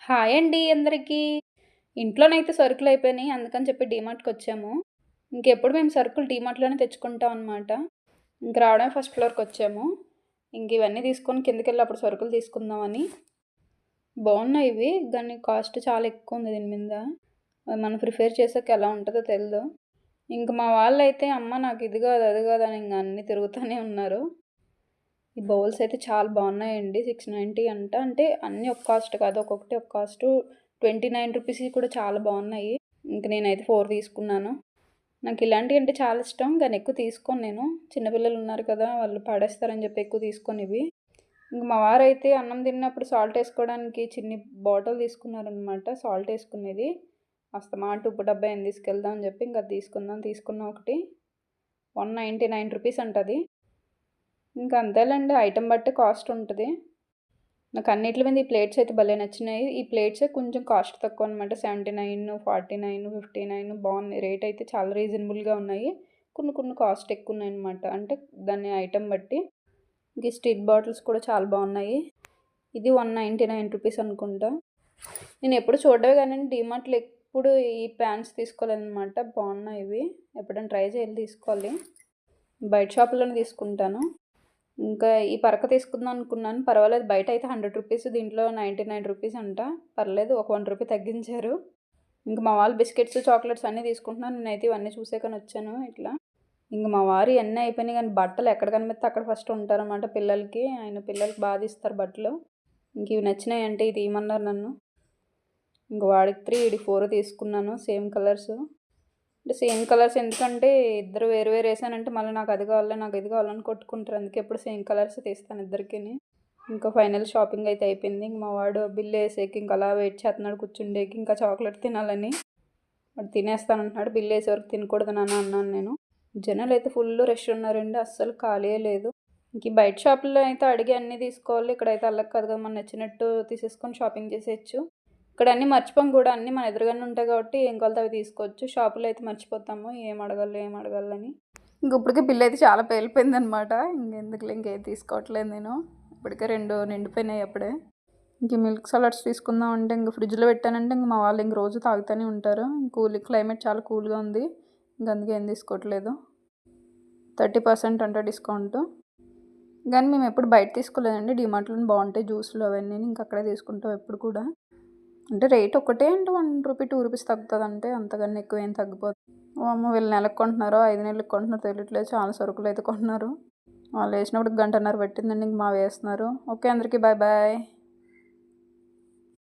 Hi అండి అందరికీ. ఇంట్లోనైతే సరుకులయిపోయినియి. అందుకని చెప్పి డీమార్ట్‌కొచ్చాము. ఇంకెప్పుడు మేము సరుకులు డీమార్ట్‌లోనే తెచ్చుకుంటాం అనమాట. ఇంక రావడమే ఫస్ట్ ఫ్లోర్‌కొచ్చాము. ఇంక ఇవన్నీ తీసుకొని కిందకెళ్ళి అప్పుడు సరుకులు తీసుకుందామని. బావున్నాయి ఇవి. కానీ కాస్ట్ చాలా ఎక్కువుంది దీని మీద. మనం ప్రిఫర్ చేసాక ఎలా ఉంటదో తెలీదు. ఇంక మా వాళ్ళైతే అమ్మ నాకు ఇది కాదు, అది కాదు అని ఇంక అన్నీ తిరుగుతానే ఉన్నారు. ఈ బౌల్స్ అయితే చాలా బాగున్నాయండి. 690 అంట. అంటే అన్నీ ఒక కాస్ట్ కాదు. ఒక్కొక్కటి ఒక కాస్టు. 29 రూపీస్‌వి కూడా చాలా బాగున్నాయి. ఇంక నేనైతే 4 తీసుకున్నాను. నాకు ఇలాంటివి అంటే చాలా ఇష్టం. కానీ ఎక్కువ తీసుకోను నేను. చిన్న పిల్లలు ఉన్నారు కదా! వాళ్ళు పడేస్తారని చెప్పి ఎక్కువ తీసుకోను ఇవి. ఇంక మా వారైతే అన్నం తిన్నప్పుడు సాల్ట్ ఏసుకోవడానికి చిన్ని బాటిల్ తీసుకున్నారనమాట. సాల్ట్ ఏసుకునేది. అస్తమాటు ఉప్పు డబ్బా ఏం తీసుకెళ్దాం అని చెప్పి ఇంక అది తీసుకుందాం. తీసుకున్నాం ఒకటి. 199 రూపీస్ అంట అది. ఇంక అంతేలెండి. ఐటెమ్ బట్టి కాస్ట్ ఉంటది. నాకు అన్నిట్ల మీద ఈ ప్లేట్స్ అయితే భలే నచ్చినాయి. ఈ ప్లేట్సే కొంచెం కాస్ట్ తక్కువ అనమాట. 79, 49, 59 బాగున్నాయి. రేట్ అయితే చాలా రీజనబుల్‌గా ఉన్నాయి. కొన్ని కొన్ని కాస్ట్ ఎక్కువున్నాయనమాట. అంటే దాని ఐటెమ్ బట్టి. ఇంక ఈ స్టీల్ బాటిల్స్ కూడా చాలా బాగున్నాయి. ఇది 199 రూపీస్ అనుకుంటా. నేను ఎప్పుడు చూడడమే గానీ డీమార్ట్‌లో ఎప్పుడు ఈ పాన్స్ తీసుకోలేదనమాట. బాగున్నాయి ఇవి. ఎప్పుడైనా ట్రై చేయాలి తీసుకోవాలి. బయట షాపుల్లోనే తీసుకుంటాను. ఇంకా ఈ పరక తీసుకుందాం అనుకున్నాను. పర్వాలేదు బయటయితే 100 రూపీస్ దీంట్లో 99 రూపీస్ అంట. పర్లేదు ఒక 1 రూపీ తగ్గించారు. ఇంక మా వాళ్ళు బిస్కెట్స్, చాక్లెట్స్ అన్నీ తీసుకుంటున్నారు. నేనైతే ఇవన్నీ చూసాకని వచ్చాను ఇట్లా. ఇంక మా వారు ఇయన్నీ అయిపోయినాయి గానీ బట్టలు ఎక్కడ కనిపిస్తే అక్కడ ఫస్ట్ ఉంటారనమాట పిల్లలకి. ఆయన పిల్లలకి బా తీస్తారు బట్టలు. ఇంక ఇవి నచ్చినాయంటే ఇది ఇయమన్నారు నన్ను. ఇంక వాడికి 3 ఈడికి 4 తీసుకున్నాను సేమ్ కలర్స్. అంటే సేమ్ కలర్స్ ఎందుకంటే ఇద్దరు వేరు వేరు ఏసానంటే మళ్ళీ నాకు అది కావాలి, నాకు ఇది కావాలని కొట్టుకుంటారు. అందుకే ఎప్పుడు సేమ్ కలర్స్ తీస్తాను ఇద్దరికిని. ఇంకా ఫైనల్ షాపింగ్ అయితే అయిపోయింది. ఇంక మా వాడు బిల్ ఏసేకి ఇంక అలా వెయిట్ చేస్తున్నాడు కూర్చుండేకి. ఇంకా చాక్లెట్ తినాలని. వాడు తినేస్తానంటున్నాడు. బిల్ ఏసే వరకు తినకూడదు నాన్న అన్నాను నేను. జనాలైతే ఫుల్ రష్ ఉన్నారండి. అస్సలు ఖాళీయే లేదు. ఇంక ఈ బయట షాపుల్లో అయితే అడిగి అన్నీ తీసుకోవాలి. ఇక్కడైతే అలా కాదు కదా! మనకు నచ్చినట్టు తీసేసుకొని షాపింగ్ చేసేయచ్చు. ఇక్కడ అన్నీ మర్చిపోం కూడా. అన్నీ మన ఎదురుగానే ఉంటాయి కాబట్టి ఏం కావాలితే అవి తీసుకోవచ్చు. షాపులో అయితే మర్చిపోతాము ఏం అడగాలని. ఇంక ఇప్పటికే బిల్ అయితే చాలా పేలిపోయిందనమాట. ఇంకెందుకులే ఇంకేం తీసుకోవట్లేదు నేను. ఇప్పటికే 2 నిండిపోయినాయి అప్పుడే. ఇంక మిల్క్ సలాడ్స్ తీసుకుందాం అంటే ఇంక ఫ్రిడ్జ్‌లో పెట్టానంటే ఇంక మా వాళ్ళు ఇంక రోజు తాగుతూనే ఉంటారు. క్లైమేట్ చాలా కూల్‌గా ఉంది. ఇంక అందుకే ఏం తీసుకోవట్లేదు. 30% అంట డిస్కౌంటు. కానీ మేము ఎప్పుడు బయట తీసుకోలేదండి. డీమార్ట్‌లోనే బాగుంటాయి జ్యూస్‌లు అవన్నీని. ఇంక అక్కడే తీసుకుంటాం ఎప్పుడు కూడా. అంటే రేట్ ఒకటే అంటే 1 రూపీ, 2 రూపీస్ తగ్గుతదంటే అంతకన్నా ఎక్కువ ఏం తగ్గిపోదు. వామ్మో! వీళ్ళు నెలకి కొంటున్నారో, 5 నెలలకి కొంటున్నారో తెలియట్లేదు. చాలా సరుకులైతే కొంటున్నారు. వాళ్ళేసినప్పటికి గంటన్నర పట్టిందండి. ఇంక మావేస్తున్నారు. ఓకే అందరికీ బాయ్ బాయ్.